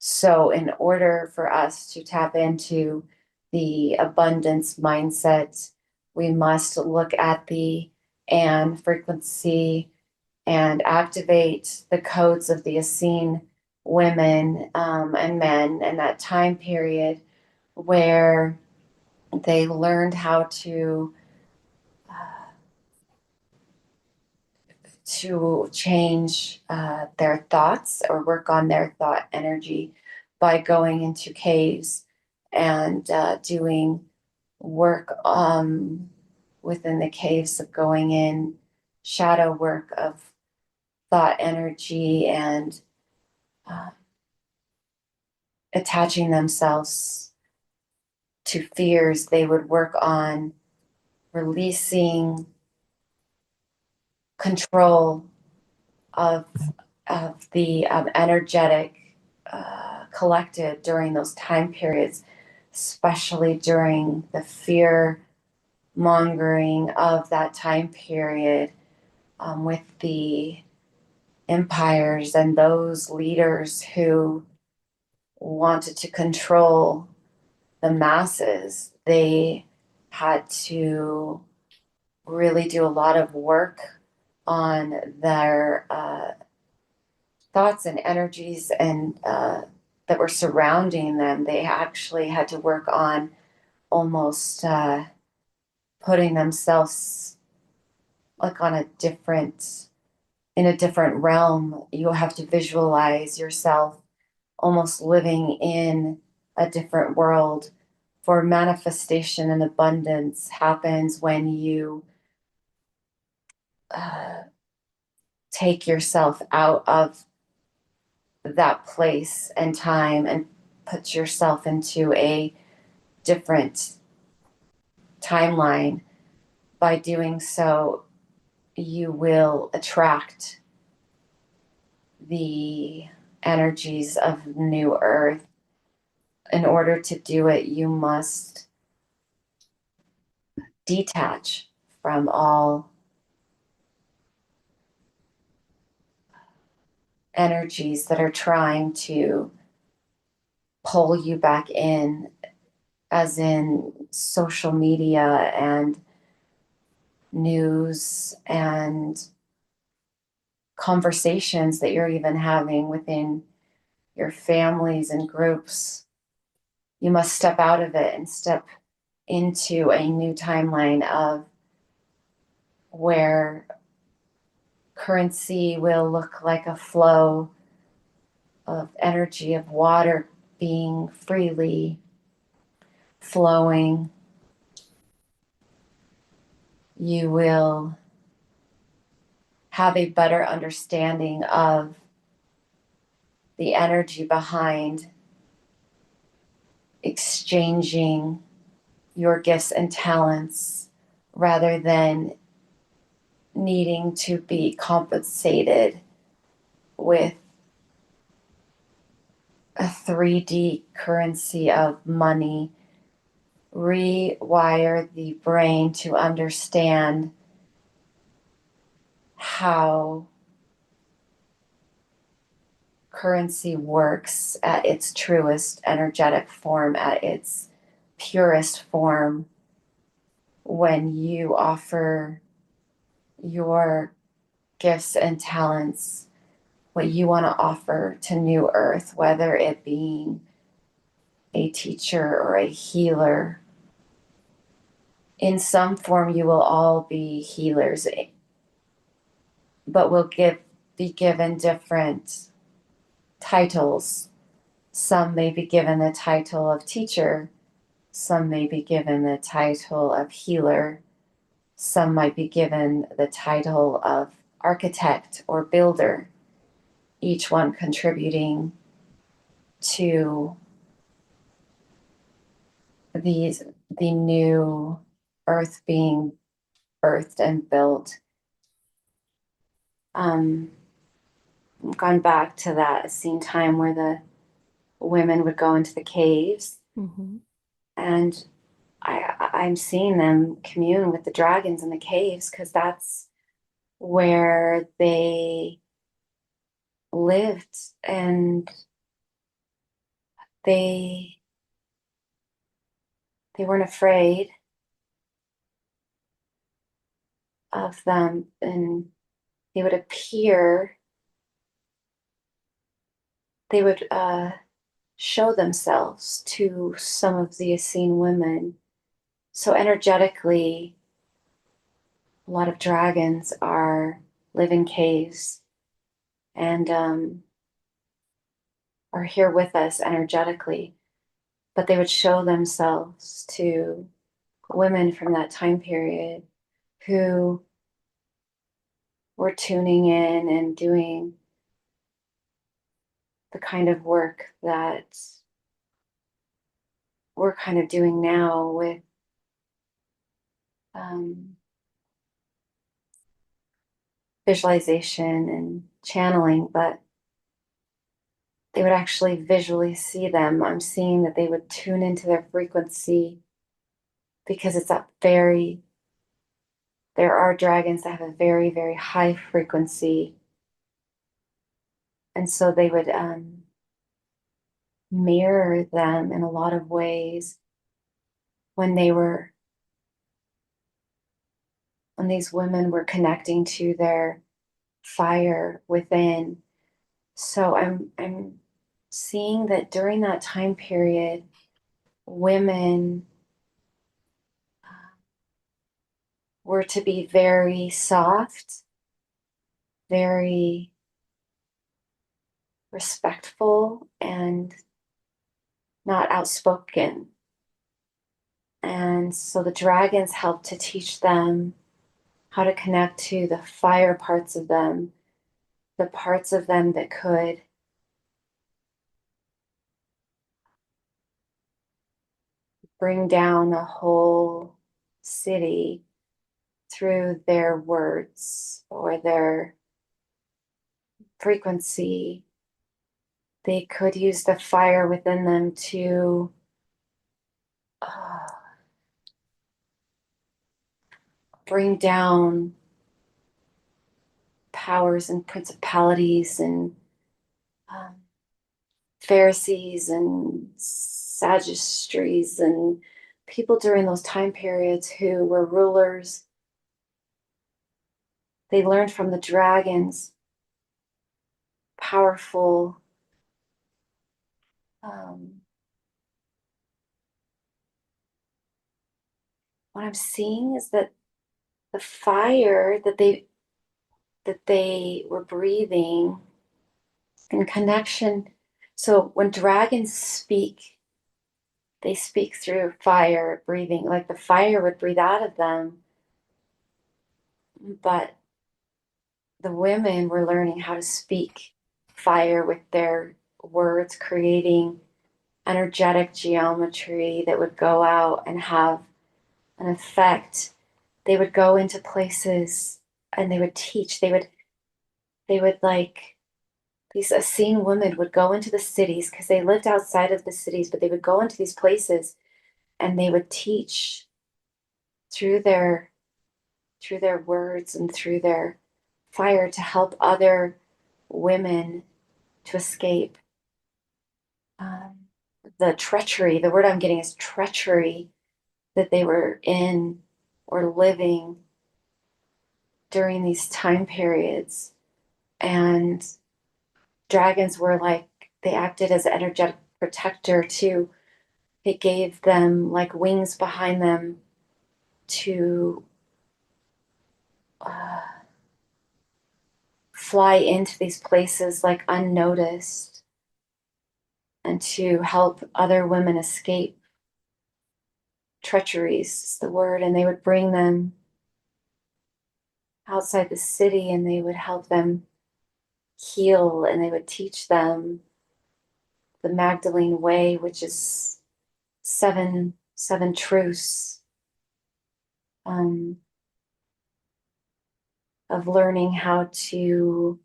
So in order for us to tap into the abundance mindset, we must look at the and frequency and activate the codes of the Essene women and men in that time period where they learned how to change their thoughts or work on their thought energy by going into caves and doing work within the caves of going in shadow work of thought energy and uh, attaching themselves to fears. They would work on releasing control of the energetic collective during those time periods, especially during the fear mongering of that time period with the empires and those leaders who wanted to control the masses. They had to really do a lot of work on their thoughts and energies and that were surrounding them. They actually had to work on almost putting themselves like on a different in a different realm. You have to visualize yourself almost living in a different world. For manifestation and abundance happens when you uh, take yourself out of that place and time and put yourself into a different timeline. By doing so, you will attract the energies of new earth. In order to do it, you must detach from all energies that are trying to pull you back in, as in social media and news and conversations that you're even having within your families and groups. You must step out of it and step into a new timeline of where currency will look like a flow of energy of water being freely flowing. You will have a better understanding of the energy behind exchanging your gifts and talents rather than needing to be compensated with a 3D currency of money. Rewire the brain to understand how currency works at its truest energetic form, at its purest form, when you offer your gifts and talents, what you want to offer to New Earth, whether it being a teacher or a healer. In some form, you will all be healers, but will be given different titles. Some may be given the title of teacher, some may be given the title of healer, some might be given the title of architect or builder, each one contributing to these the new earth being birthed and built. Gone back to that scene time where the women would go into the caves, Mm-hmm. and I'm seeing them commune with the dragons in the caves because that's where they lived and they weren't afraid of them, and they would appear, they would show themselves to some of the Essene women. So energetically, a lot of dragons live in caves and are here with us energetically, but they would show themselves to women from that time period who were tuning in and doing the kind of work that we're kind of doing now with um, visualization and channeling, but they would actually visually see them. I'm seeing that they would tune into their frequency because it's up very, there are dragons that have a very, very high frequency. And so they would mirror them in a lot of ways when when these women were connecting to their fire within. So I'm seeing that during that time period, women were to be very soft, very respectful, and not outspoken. And so the dragons helped to teach them how to connect to the fire parts of them, the parts of them that could bring down a whole city through their words or their frequency. They could use the fire within them to uh, bring down powers and principalities and um, Pharisees and Sadducees and people during those time periods who were rulers. They learned from the dragons powerful um, what I'm seeing is that the fire that they were breathing in connection. So when dragons speak, they speak through fire breathing, like the fire would breathe out of them. But the women were learning how to speak fire with their words, creating energetic geometry that would go out and have an effect. They would go into places and they would teach. They would like these Essene women would go into the cities because they lived outside of the cities, but they would go into these places and they would teach through their words and through their fire to help other women to escape um, the treachery. The word I'm getting is treachery that they were in or living during these time periods. And dragons were like, they acted as an energetic protector too. It gave them like wings behind them to uh, fly into these places like unnoticed and to help other women escape treacheries is the word. And they would bring them outside the city and they would help them heal and they would teach them the Magdalene way, which is seven truths um, of learning how to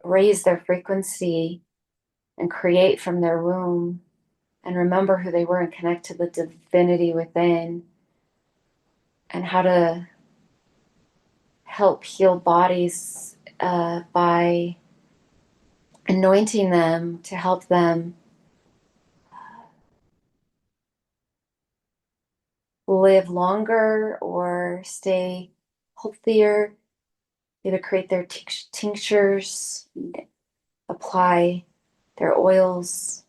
raise their frequency and create from their womb and remember who they were and connect to the divinity within and how to help heal bodies by anointing them to help them live longer or stay healthier. They would create their tinctures, apply their oils,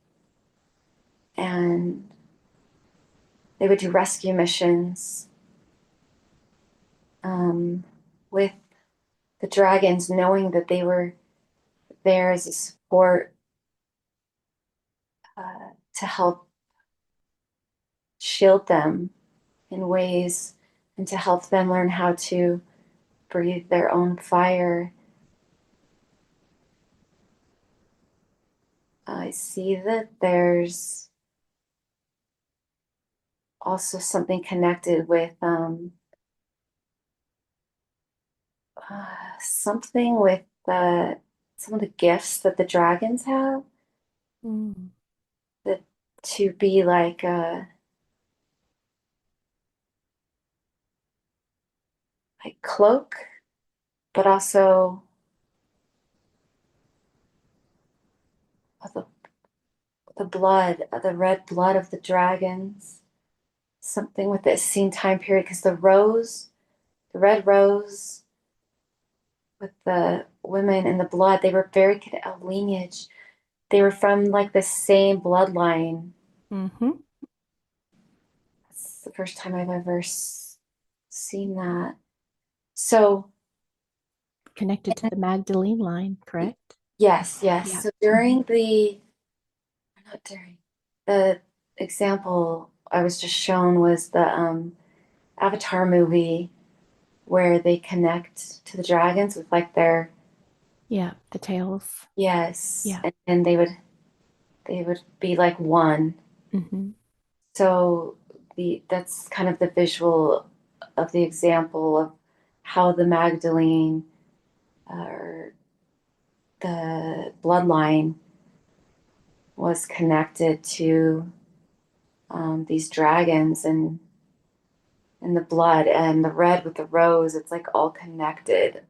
and they would do rescue missions with the dragons, knowing that they were there as a support to help shield them in ways and to help them learn how to breathe their own fire. I see that there's also something connected with something with some of the gifts that the dragons have, Mm. that to be like cloak, but also the blood, the red blood of the dragons, something with the Essene time period, because the red rose with the women and the blood, they were very a lineage. They were from like the same bloodline. Mm-hmm. It's the first time I've ever seen that. So, Connected to the Magdalene line, correct? yes, yes. Yeah. So Mm-hmm. not during, the example I was just shown was the Avatar movie where they connect to the dragons with like their, Yeah, the tails. yes, Yeah. and they would be like one. Mm-hmm. So that's kind of the visual of the example of how the Magdalene or the bloodline was connected to these dragons and the blood and the red with the rose. It's like all connected.